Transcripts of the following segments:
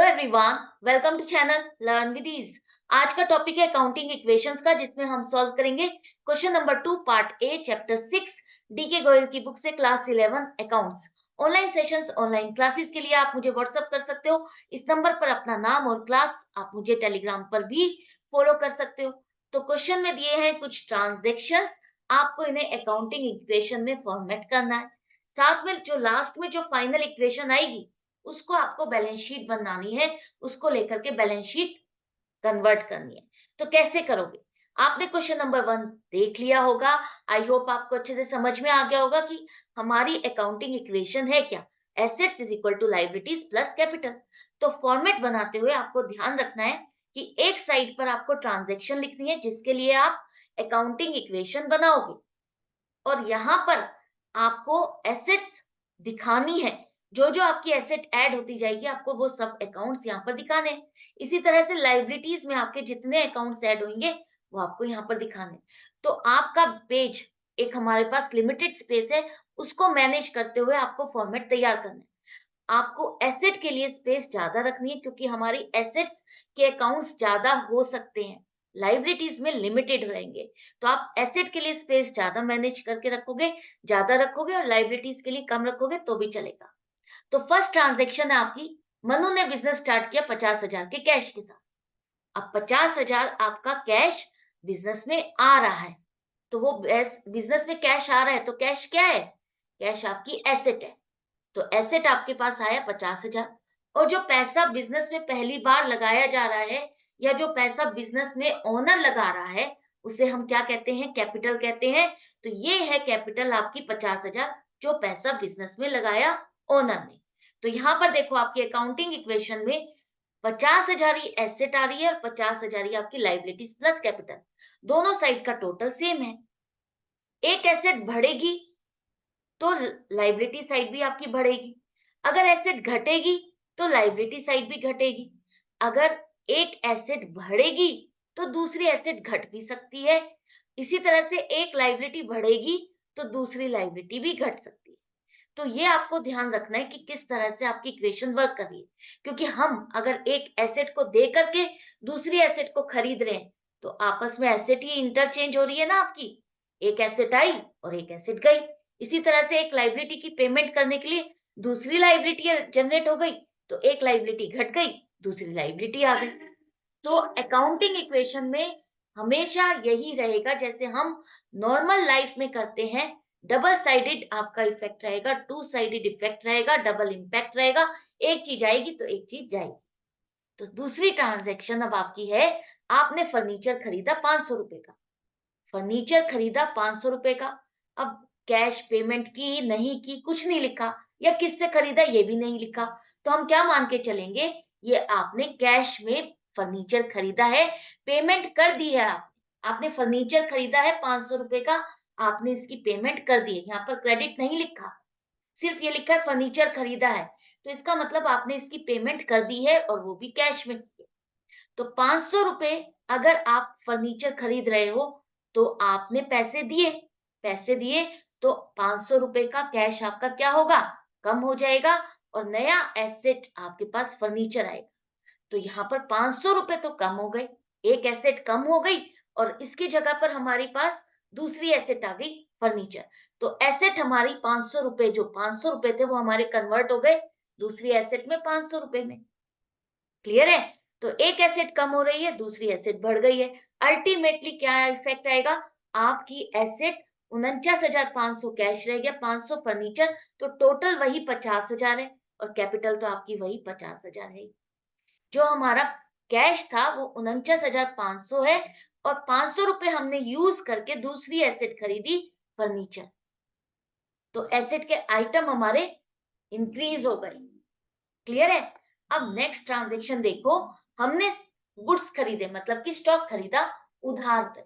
Everyone, welcome to channel learn with ease. आज का topic है अकाउंटिंग इक्वेशंस का, जिसमें हम सॉल्व करेंगे question number 2 part A chapter 6 D के गोयल की बुक से class 11 accounts. Online sessions, online classes के लिए आप मुझे व्हाट्सएप कर सकते हो। इस नंबर पर अपना नाम और क्लास, आप मुझे टेलीग्राम पर भी फॉलो कर सकते हो। तो क्वेश्चन में दिए हैं कुछ ट्रांजेक्शंस, आपको इन्हें अकाउंटिंग इक्वेशन में फॉर्मेट करना है। साथ में जो लास्ट में जो फाइनल इक्वेशन आएगी उसको आपको बैलेंस शीट बनानी है, उसको लेकर के बैलेंस शीट कन्वर्ट करनी है। तो कैसे करोगे? आपने क्वेश्चन नंबर 1 देख लिया होगा। आई होप आपको अच्छे से समझ में आ गया होगा कि हमारी अकाउंटिंग इक्वेशन है क्या। Assets is equal to liabilities plus capital. तो फॉर्मेट बनाते हुए आपको ध्यान रखना है कि एक साइड पर आपको ट्रांजैक्शन लिखनी है, जिसके लिए आप अकाउंटिंग इक्वेशन बनाओगे, और यहाँ पर आपको एसेट्स दिखानी है। जो जो आपकी एसेट ऐड होती जाएगी, आपको वो सब अकाउंट्स यहाँ पर दिखाने हैं। इसी तरह से लाइबिलिटीज में आपके जितने अकाउंट्स ऐड होंगे वो आपको यहाँ पर दिखाने। तो आपका पेज, एक हमारे पास लिमिटेड स्पेस है, उसको मैनेज करते हुए आपको फॉर्मेट तैयार करना है। आपको एसेट के लिए स्पेस ज्यादा रखनी है, क्योंकि हमारी एसेट्स के अकाउंट्स ज्यादा हो सकते हैं, लाइबिलिटीज में लिमिटेड रहेंगे। तो आप एसेट के लिए स्पेस ज्यादा मैनेज करके रखोगे, ज्यादा रखोगे, और लाइबिलिटीज के लिए कम रखोगे तो भी चलेगा। तो फर्स्ट ट्रांजेक्शन है आपकी, मनु ने बिजनेस स्टार्ट किया 50,000 के कैश के साथ। अब 50,000 आपका कैश बिजनेस में आ रहा है। तो वो बिजनेस में कैश आ रहा है, तो कैश क्या है? कैश आपकी एसेट है। तो एसेट आपके पास आया 50,000। और जो पैसा बिजनेस में पहली बार लगाया जा रहा है, या जो पैसा बिजनेस में ओनर लगा रहा है, उसे हम क्या कहते हैं? कैपिटल कहते हैं। तो ये है कैपिटल आपकी 50,000, जो पैसा बिजनेस में लगाया ओनर ने। तो यहाँ पर देखो, आपकी अकाउंटिंग इक्वेशन में 50,000 ही एसेट आ रही है और 50,000 ही आपकी लाइबिलिटीज प्लस कैपिटल। दोनों साइड का टोटल सेम है। एक एसेट बढ़ेगी तो लाइबिलिटी साइड भी आपकी बढ़ेगी। अगर एसेट घटेगी तो लाइबिलिटी साइड भी घटेगी। अगर एक एसेट बढ़ेगी तो दूसरी एसेट घट भी सकती है। इसी तरह से एक लाइबिलिटी बढ़ेगी तो दूसरी लाइबिलिटी भी घट सकती है। तो ये आपको ध्यान रखना है कि किस तरह से आपकी इक्वेशन वर्क कर रही है। क्योंकि हम अगर एक एसेट को दे करके दूसरी एसेट को खरीद रहे हैं, तो आपस में एसेट ही इंटरचेंज हो रही है ना आपकी। एक एसेट आई और एक एसेट गई। इसी तरह से एक लाइबिलिटी की पेमेंट करने के लिए दूसरी लाइबिलिटी जनरेट हो गई, तो एक लाइबिलिटी घट गई, दूसरी लाइबिलिटी आ गई। तो अकाउंटिंग इक्वेशन में हमेशा यही रहेगा, जैसे हम नॉर्मल लाइफ में करते हैं। डबल साइडेड आपका इफेक्ट रहेगा, टू साइडेड इफेक्ट रहेगा, डबल इम्पैक्ट रहेगा। एक चीज आएगी तो एक चीज जाएगी। तो दूसरी ट्रांजैक्शन अब आपकी है, आपने फर्नीचर खरीदा 500 रुपए का। फर्नीचर खरीदा 500 रुपए का। अब कैश पेमेंट की नहीं की, कुछ नहीं लिखा, या किससे खरीदा ये भी नहीं लिखा। तो हम क्या मान के चलेंगे? ये आपने कैश में फर्नीचर खरीदा है, पेमेंट कर दी है। आपने फर्नीचर खरीदा है 500 रुपए का, आपने इसकी पेमेंट कर दी है। यहाँ पर क्रेडिट नहीं लिखा, सिर्फ ये लिखा है फर्नीचर खरीदा है। तो इसका मतलब आपने इसकी पेमेंट कर दी है, और वो भी कैश में की है। तो 500 रुपए अगर आप फर्नीचर खरीद रहे हो, तो आपने पैसे दिए। पैसे दिए तो 500 रुपए का कैश आपका क्या होगा? कम हो जाएगा, और नया एसेट आपके पास फर्नीचर आएगा। तो यहाँ पर 500 रुपए तो कम हो गए, एक एसेट कम हो गई, और इसकी जगह पर हमारे पास दूसरी एसेट आ गई, फर्नीचर। तो एसेट हमारी 500 रुपए, जो 500 रुपए थे वो हमारे कन्वर्ट हो गए दूसरी एसेट में 500 रुपए में। क्लियर है? तो एक एसेट कम हो रही है, दूसरी एसेट बढ़ गई है। अल्टीमेटली क्या इफेक्ट आएगा? आपकी एसेट 49,500 कैश रह गया, 500 फर्नीचर, तो टोटल वही 50,000 है, और कैपिटल तो आपकी वही 50,000 है। जो हमारा कैश था वो 49,500 है, और 500 रुपए हमने यूज करके दूसरी एसेट खरीदी, फर्नीचर। तो एसेट के आइटम हमारे इंक्रीज हो गए। क्लियर है? अब नेक्स्ट ट्रांजेक्शन देखो, हमने गुड्स खरीदे, मतलब कि स्टॉक खरीदा उधार पे।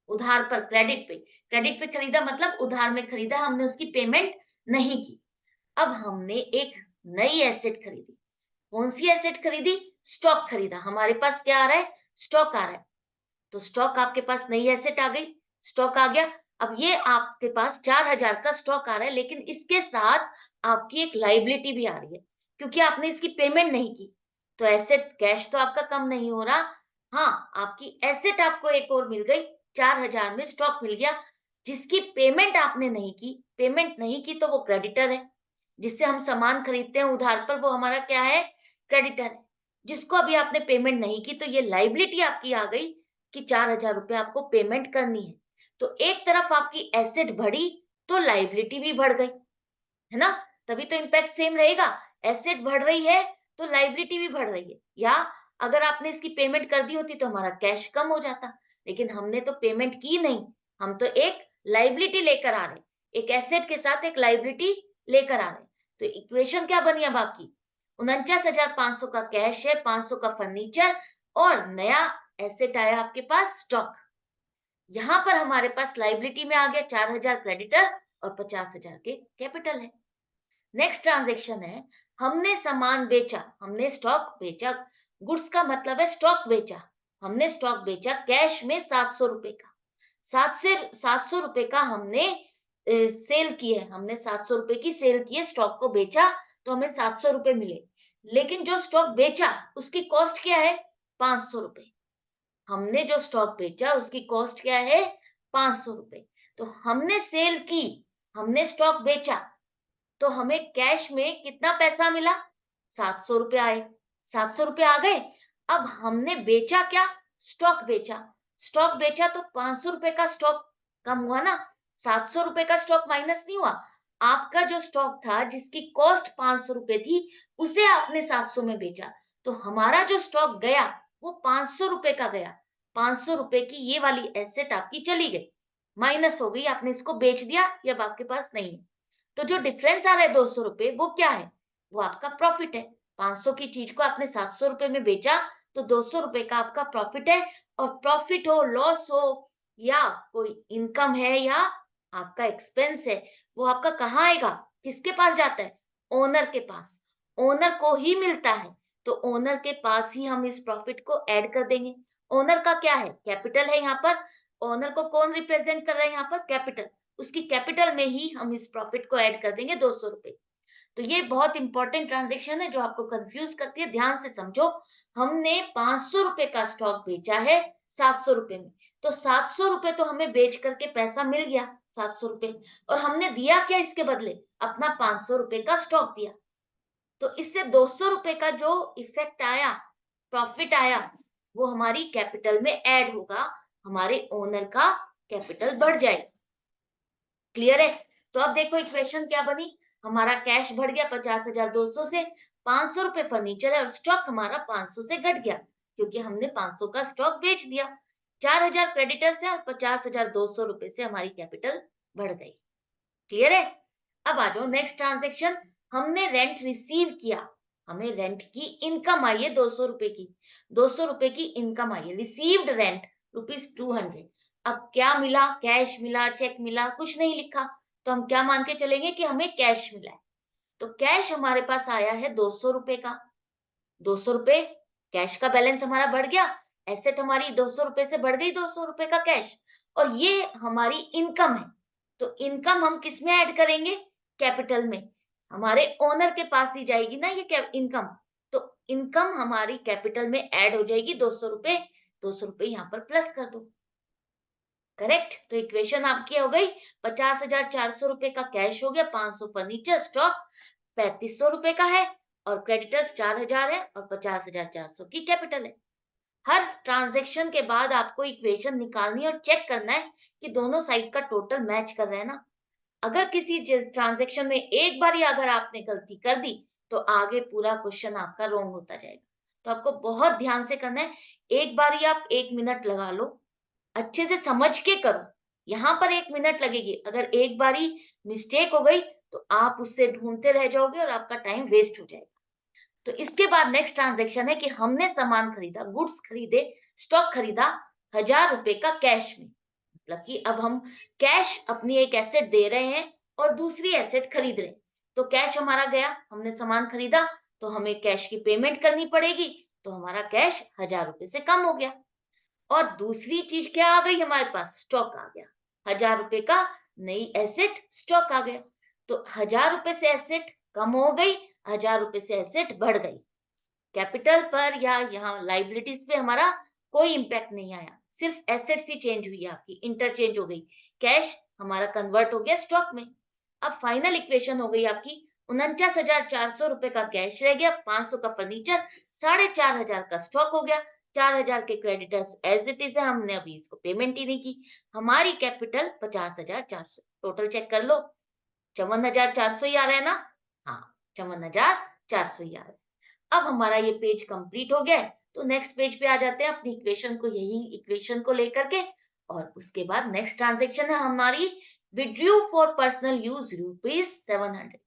उधार पर, क्रेडिट पे खरीदा, मतलब उधार में खरीदा, हमने उसकी पेमेंट नहीं की। अब हमने एक नई एसेट खरीदी। कौन सी एसेट खरीदी? स्टॉक खरीदा। हमारे पास क्या आ रहा है? स्टॉक आ रहा है। तो स्टॉक, आपके पास नई एसेट आ गई, स्टॉक आ गया। अब ये आपके पास 4,000 का स्टॉक आ रहा है, लेकिन इसके साथ आपकी एक लाइबिलिटी भी आ रही है, क्योंकि आपने इसकी पेमेंट नहीं की। तो एसेट कैश तो आपका कम नहीं हो रहा। हाँ, आपकी एसेट आपको एक और मिल गई, 4000 में स्टॉक मिल गया, जिसकी पेमेंट आपने नहीं की। पेमेंट नहीं की तो वो क्रेडिटर है, जिससे हम सामान खरीदते हैं उधार पर, वो हमारा क्या है, क्रेडिटर है। जिसको अभी आपने पेमेंट नहीं की तो ये लायबिलिटी आपकी आ गई कि 4000 रुपए आपको पेमेंट करनी है। तो एक तरफ आपकी एसेट बढ़ी तो लायबिलिटी भी बढ़ गई, है ना? तभी तो इम्पैक्ट सेम रहेगा। एसेट बढ़ रही है तो लायबिलिटी भी बढ़ रही है। या अगर आपने इसकी पेमेंट कर दी होती तो हमारा कैश कम हो जाता, लेकिन हमने तो पेमेंट की नहीं। हम तो एक लायबिलिटी लेकर आ रहे, एक एसेट के साथ एक लायबिलिटी लेकर आ रहे। तो इक्वेशन क्या बनी अब आपकी? 49,500 का कैश है, 500 का फर्नीचर और नया एसेट आया आपके पास, स्टॉक। यहाँ पर हमारे पास लायबिलिटी में आ गया 4000 क्रेडिटर और 50,000 के कैपिटल है। नेक्स्ट ट्रांजेक्शन है, हमने सामान बेचा, हमने स्टॉक बेचा। गुड्स का मतलब है स्टॉक बेचा। हमने स्टॉक बेचा कैश में 700 रुपए का। 700 रुपए का हमने सेल की है, हमने 700 रुपए की सेल की है, स्टॉक को बेचा तो हमें 700 रुपए मिले। लेकिन जो स्टॉक बेचा उसकी कॉस्ट क्या है, 500 रुपए। हमने जो स्टॉक बेचा उसकी कॉस्ट क्या है, 500 रुपए। तो हमने सेल की, हमने स्टॉक बेचा, तो हमें कैश में कितना पैसा मिला, 700 रुपए आए। 700 रुपए आ गए। अब हमने बेचा क्या, स्टॉक बेचा। स्टॉक बेचा तो 500 रुपए का स्टॉक कम हुआ ना, 700 रुपए का स्टॉक माइनस नहीं हुआ। आपका जो स्टॉक था जिसकी कॉस्ट 500 रुपए थी, उसे आपने 700 में बेचा, तो हमारा जो स्टॉक गया वो 500 रुपए का गया। 500 रुपए की ये वाली एसेट आपकी चली गई, माइनस हो गई, आपने इसको बेच दिया, ये अब आपके पास नहीं है। तो जो डिफरेंस आ रहा है 200 रुपए, वो क्या है, वो आपका प्रॉफिट है। 500 की चीज को आपने 700 रुपए में बेचा तो 200 रुपए का आपका प्रॉफिट है। और प्रॉफिट हो, लॉस हो या कोई इनकम है या आपका एक्सपेंस है, वो आपका कहाँ आएगा, किसके पास जाता है, ओनर के पास। ओनर को ही मिलता है, तो ओनर के पास ही हम इस प्रॉफिट को ऐड कर देंगे। ओनर का क्या है, कैपिटल है यहाँ पर। ओनर को कौन रिप्रेजेंट कर रहा है यहाँ पर, कैपिटल। उसकी कैपिटल में ही हम इस प्रॉफिट को ऐड कर देंगे, 200 रुपए। तो ये बहुत इंपॉर्टेंट ट्रांजेक्शन है जो आपको कंफ्यूज करती है, ध्यान से समझो। हमने 500 रुपए का स्टॉक बेचा है 700 रुपए में, तो 700 रुपए तो हमें बेच करके पैसा मिल गया, 700 रुपए। और हमने दिया क्या इसके बदले, अपना 500 रुपए का स्टॉक दिया। तो इससे 200 रुपए का जो इफेक्ट आया, प्रॉफिट आया, वो हमारी कैपिटल में ऐड होगा, हमारे ओनर का कैपिटल बढ़ जाएगा। क्लियर है? तो अब देखो इक्वेशन क्या बनी, हमारा कैश बढ़ गया 50,200 से, 500 रुपए फर्नीचर है और स्टॉक हमारा 500 से घट गया क्योंकि हमने 500 का स्टॉक बेच दिया। 4000 क्रेडिटर से और 50,200 रुपए से हमारी कैपिटल बढ़ गई। क्लियर है? अब आ जाओ नेक्स्ट ट्रांजेक्शन, हमने रेंट रिसीव किया, हमें रेंट की इनकम आई है 200 रुपए की। 200 रुपए की इनकम आई है, रिसीव्ड रेंट ₹200। अब क्या मिला, कैश मिला, चेक मिला, कुछ नहीं लिखा, तो हम क्या मान के चलेंगे कि हमें कैश मिला है। तो कैश हमारे पास आया है 200 रुपए का। 200 रुपए कैश का बैलेंस हमारा बढ़ गया, एसेट हमारी 200 रुपए से बढ़ गई 200 रुपए का कैश, और ये हमारी इनकम है। तो इनकम हम किस में ऐड करेंगे, कैपिटल में। हमारे ओनर के पास ही जाएगी ना ये इनकम, तो इनकम हमारी कैपिटल में ऐड हो जाएगी 200 रुपए। 200 रुपए यहाँ पर प्लस कर दो, करेक्ट। तो इक्वेशन आपकी हो गई, 50,400 रुपए का कैश हो गया, 500 फर्नीचर स्टॉक 3500 रुपए का है, और क्रेडिटर्स 4000 है और 50,400 की कैपिटल है। हर ट्रांजेक्शन के बाद आपको इक्वेशन निकालनी है और चेक करना है कि दोनों साइड का टोटल मैच कर रहा है ना। अगर किसी ट्रांजेक्शन में एक बार ही अगर आपने गलती कर दी तो आगे पूरा क्वेश्चन आपका रॉन्ग होता जाएगा। तो आपको बहुत ध्यान से करना है। एक बार ही आप 1 मिनट लगा लो, अच्छे से समझ के करो। यहाँ पर 1 मिनट लगेगी, अगर एक बारी मिस्टेक हो गई तो आप उससे ढूंढते रह जाओगे और आपका टाइम वेस्ट हो जाएगा। तो इसके बाद नेक्स्ट ट्रांजेक्शन है कि हमने सामान खरीदा, गुड्स खरीदे, स्टॉक खरीदा 1000 रुपए का कैश में। मतलब कि अब हम कैश अपनी एक एसेट दे रहे हैं और दूसरी एसेट खरीद रहे हैं। तो कैश हमारा गया, हमने सामान खरीदा, तो हमें कैश की पेमेंट करनी पड़ेगी, तो हमारा कैश 1000 रुपए से कम हो गया। और दूसरी चीज क्या आ गई हमारे पास, स्टॉक आ गया, 1000 रुपए का नई एसेट स्टॉक आ गया। तो 1000 रुपए से एसेट कम हो गई, 1000 रुपए से एसेट बढ़ गई। कैपिटल पर या यहाँ लाइबिलिटीज पे हमारा कोई इम्पैक्ट नहीं आया, सिर्फ एसेट्स ही चेंज हुई, आपकी इंटरचेंज हो गई, कैश हमारा कन्वर्ट हो गया स्टॉक में। अब फाइनल इक्वेशन हो गई आपकी 49,400 रुपए का कैश रह गया, 500 का फर्नीचर, 4,500 का स्टॉक हो गया, 4,000 के क्रेडिटर्स एज इट इज है, हमने अभी इसको पेमेंट ही नहीं की। हमारी कैपिटल 50,400, टोटल चेक कर लो, 54,400 ही आ रहा है ना? हाँ, 54,400 ही आ रहा है। अब हमारा ये पेज कंप्लीट हो गया है, तो नेक्स्ट पेज पे आ जाते हैं अपनी इक्वेशन को, यही इक्वेशन को लेकर के, और उसके बाद नेक्स्ट ट्रांजेक्शन है हमारी विड्रू फॉर पर्सनल यूज ₹700।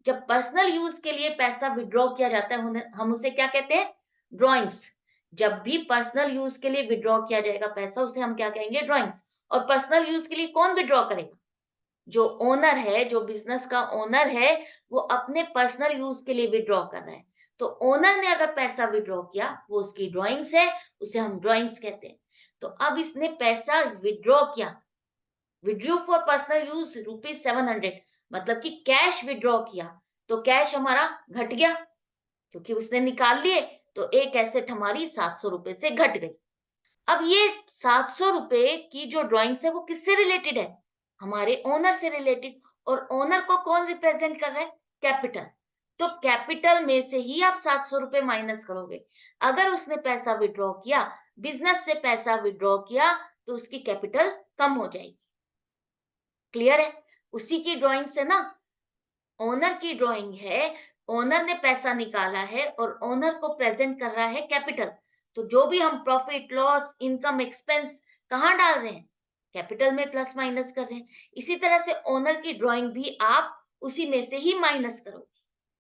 जब पर्सनल यूज के लिए पैसा विड्रॉ किया जाता है, हम उसे क्या कहते हैं? ड्रॉइंग्स। जब भी पर्सनल यूज के लिए विड्रॉ किया जाएगा पैसा, उसे हम क्या कहेंगे? ड्रॉइंग्स। और पर्सनल यूज के लिए कौन विड्रॉ करेगा? जो ओनर है, जो बिजनेस का ओनर है, वो अपने पर्सनल यूज के लिए विड्रॉ कर रहा है। तो ओनर ने अगर पैसा विड्रॉ किया, वो उसकी ड्राइंग्स है, उसे हम ड्राइंग्स कहते हैं। तो अब इसने पैसा विड्रॉ किया, विड्रू फॉर पर्सनल यूज ₹700, मतलब कि कैश विड्रॉ किया, तो कैश हमारा घट गया क्योंकि उसने निकाल लिए, तो एक एसेट हमारी 700 रुपए से घट गई। अब ये 700 रुपए की जो ड्राइंग्स है वो किससे रिलेटेड है? हमारे ओनर से रिलेटेड। और ओनर को कौन रिप्रेजेंट कर रहा है? कैपिटल। तो कैपिटल में से ही आप 700 रुपए माइनस करोगे। अगर उसने पैसा विड्रॉ किया, बिजनेस से पैसा विड्रॉ किया, तो उसकी कैपिटल कम हो जाएगी। क्लियर है? उसी की ड्राइंग से ना, ओनर की ड्राइंग है, ओनर ने पैसा निकाला है और ओनर को प्रेजेंट कर रहा है कैपिटल। तो जो भी हम प्रॉफिट, लॉस, इनकम, एक्सपेंस कहाँ डाल रहे हैं? कैपिटल में प्लस माइनस कर रहे हैं। इसी तरह से ओनर की ड्राइंग भी आप उसी में से ही माइनस करोगे।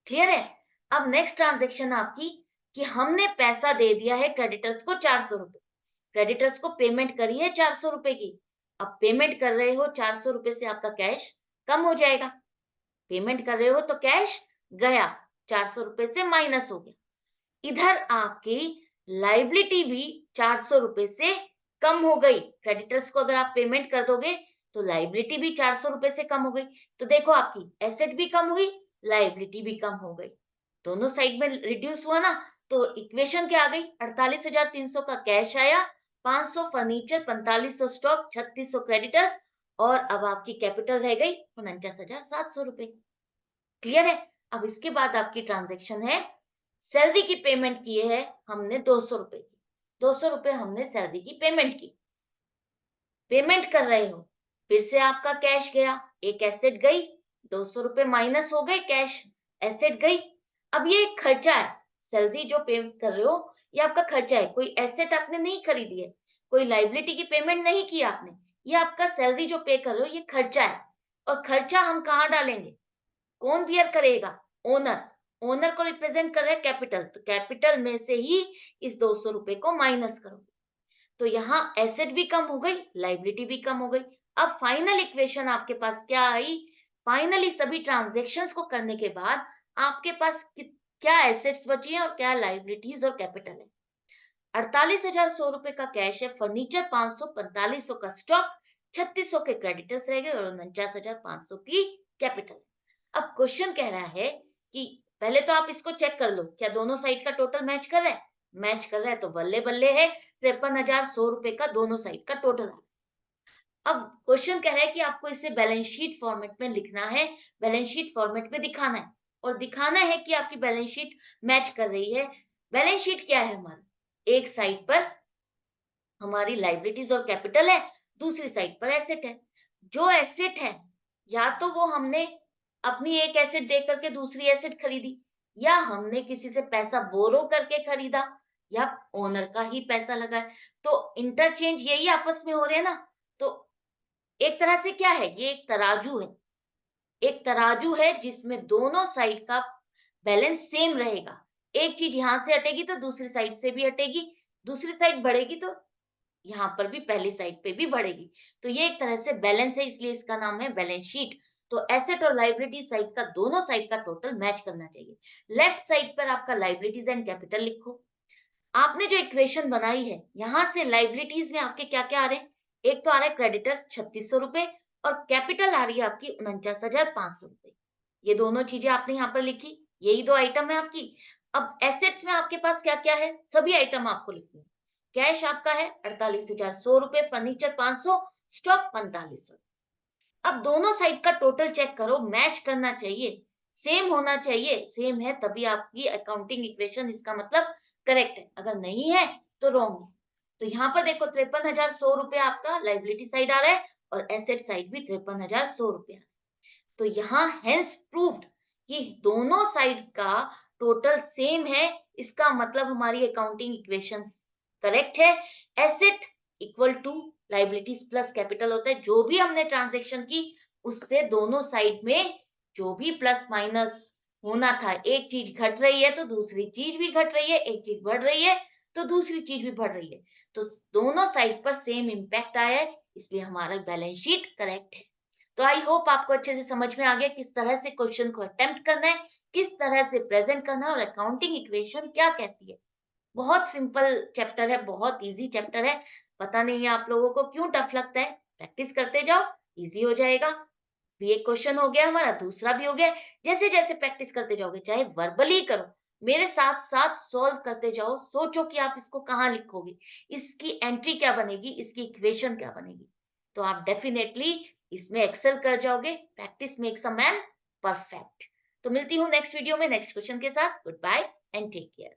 क्लियर है? अब नेक्स्ट ट्रांजेक्शन आपकी, कि हमने पैसा दे दिया है क्रेडिटर्स को 400 रुपए, क्रेडिटर्स को पेमेंट करी है 400 रुपए की। अब पेमेंट कर रहे हो 400 रुपए से, आपका कैश कम हो जाएगा। पेमेंट कर रहे हो तो कैश गया, 400 रुपए से माइनस हो गया। इधर आपकी लाइबिलिटी भी 400 रुपए से कम हो गई। क्रेडिटर्स को अगर आप पेमेंट कर दोगे तो लाइबिलिटी भी 400 रुपए से कम हो गई। तो देखो, आपकी एसेट भी कम हुई, लाइबिलिटी भी कम हो गई, दोनों साइड में रिड्यूस हुआ ना। तो इक्वेशन क्या आ गई? 48,300 का कैश आया, 500 फर्नीचर, 4500 स्टॉक, 3600 क्रेडिटर्स, और अब आपकी कैपिटल रह गई 49,700 रुपए। क्लियर है? अब इसके बाद आपकी ट्रांजेक्शन है, सैलरी की पेमेंट की है हमने 200 रुपए की, 200 रुपए हमने सैलरी की पेमेंट की, पेमेंट कर रहे हो, फिर से आपका कैश गया, एक एसेट गई, 200 रुपए माइनस हो गए, कैश एसेट गई। अब ये एक खर्चा है, सैलरी जो पे कर रहे हो ये आपका खर्चा है, कोई एसेट आपने नहीं खरीदी है, कोई लाइबिलिटी की पेमेंट नहीं की आपने, ये आपका सैलरी जो पे कर रहे हो ये खर्चा है। और खर्चा हम कहाँ डालेंगे? कौन बियर करेगा? ओनर। ओनर को रिप्रेजेंट कर रहा है कैपिटल, तो कैपिटल में से ही इस 200 रुपए को माइनस करोगे। तो यहाँ एसेट भी कम हो गई, लाइबिलिटी भी कम हो गई। अब फाइनल इक्वेशन आपके पास क्या आई? फाइनली सभी ट्रांजेक्शन्स को करने के बाद आपके पास क्या एसेट्स बची हैं और क्या लाइबिलिटीज और कैपिटल है। 48,100 रुपए का कैश है, फर्नीचर 500, 4500 का स्टॉक, 3600 के क्रेडिटर्स रह गए और 49,500 की कैपिटल। अब क्वेश्चन कह रहा है कि पहले तो आप इसको चेक कर लो, क्या दोनों साइड का टोटल मैच कर रहा है? मैच कर रहा है तो बल्ले बल्ले है, 53,100 रुपए का दोनों साइड का टोटल है। अब क्वेश्चन कह रहा है कि आपको इसे बैलेंस शीट फॉर्मेट में लिखना है, बैलेंस शीट फॉर्मेट में दिखाना है, और दिखाना है कि आपकी बैलेंस शीट मैच कर रही है। बैलेंस शीट क्या है हमारा? एक साइड पर हमारी लाइबिलिटीज और कैपिटल है, दूसरी साइड पर एसेट है। जो एसेट है, या तो वो हमने अपनी एक एसेट दे करके दूसरी एसेट खरीदी, या हमने किसी से पैसा बोरो करके खरीदा, या ओनर का ही पैसा लगा है। तो इंटरचेंज यही आपस में हो रहे हैं ना। तो एक तरह से क्या है, ये एक तराजू है, एक तराजू है जिसमें दोनों साइड का बैलेंस सेम रहेगा। एक चीज यहां से हटेगी तो दूसरी साइड से भी हटेगी, दूसरी साइड बढ़ेगी तो यहाँ पर भी पहली साइड पे भी बढ़ेगी। तो ये एक तरह से बैलेंस है, इसलिए इसका नाम है बैलेंस शीट। तो एसेट और लाइबिलिटी साइड का, दोनों साइड का टोटल मैच करना चाहिए। लेफ्ट साइड पर आपका लाइबिलिटीज एंड कैपिटल लिखो। आपने जो इक्वेशन बनाई है, यहां से लाइबिलिटीज में आपके क्या क्या आ रहे हैं? एक तो आ रहा है क्रेडिटर 3600 रुपए, और कैपिटल आ रही है आपकी 49,500 रुपए। ये दोनों चीजें आपने यहाँ पर लिखी, यही दो आइटम है आपकी। अब एसेट्स में आपके पास क्या क्या है, सभी आइटम आपको लिखने हैं। कैश आपका है 48,100 रुपए, फर्नीचर 500, स्टॉक 4500। अब दोनों साइड का टोटल चेक करो, मैच करना चाहिए, सेम होना चाहिए, सेम है तभी आपकी अकाउंटिंग इक्वेशन इसका मतलब करेक्ट है, अगर नहीं है तो रॉन्ग है। तो यहाँ पर देखो 53,100 रुपए आपका लाइबिलिटी साइड आ रहा है और एसेट साइड भी 53,100 रुपए आ रहा है। तो यहाँ हेंस प्रूव्ड कि दोनों साइड का टोटल सेम है, इसका मतलब हमारी अकाउंटिंग इक्वेशन करेक्ट है। Asset equal to liabilities plus capital होता है, जो भी हमने ट्रांजेक्शन की उससे दोनों साइड में जो भी प्लस माइनस होना था, एक चीज घट रही है तो दूसरी चीज भी घट रही है, एक चीज बढ़ रही है तो दूसरी चीज भी बढ़ रही है, तो दोनों साइड पर सेम इंपैक्ट आया है, इसलिए हमारा बैलेंस शीट करेक्ट है। तो आई होप आपको अच्छे से समझ में आ गया किस तरह से क्वेश्चन को अटेम्प्ट करना है, किस तरह से प्रेजेंट करना है और अकाउंटिंग इक्वेशन क्या कहती है। बहुत सिंपल चैप्टर है, बहुत इजी चैप्टर है। पता नहीं है आप लोगों को क्यों टफ लगता है, प्रैक्टिस करते जाओ, इजी हो जाएगा। भी एक क्वेश्चन हो गया हमारा, दूसरा भी हो गया। जैसे जैसे प्रैक्टिस करते जाओगे, चाहे वर्बली करो, मेरे साथ साथ सॉल्व करते जाओ, सोचो कि आप इसको कहाँ लिखोगे, इसकी एंट्री क्या बनेगी, इसकी इक्वेशन क्या बनेगी, तो आप डेफिनेटली इसमें एक्सेल कर जाओगे। Practice makes a man perfect. तो मिलती हूँ नेक्स्ट वीडियो में नेक्स्ट क्वेश्चन के साथ। Goodbye and take care.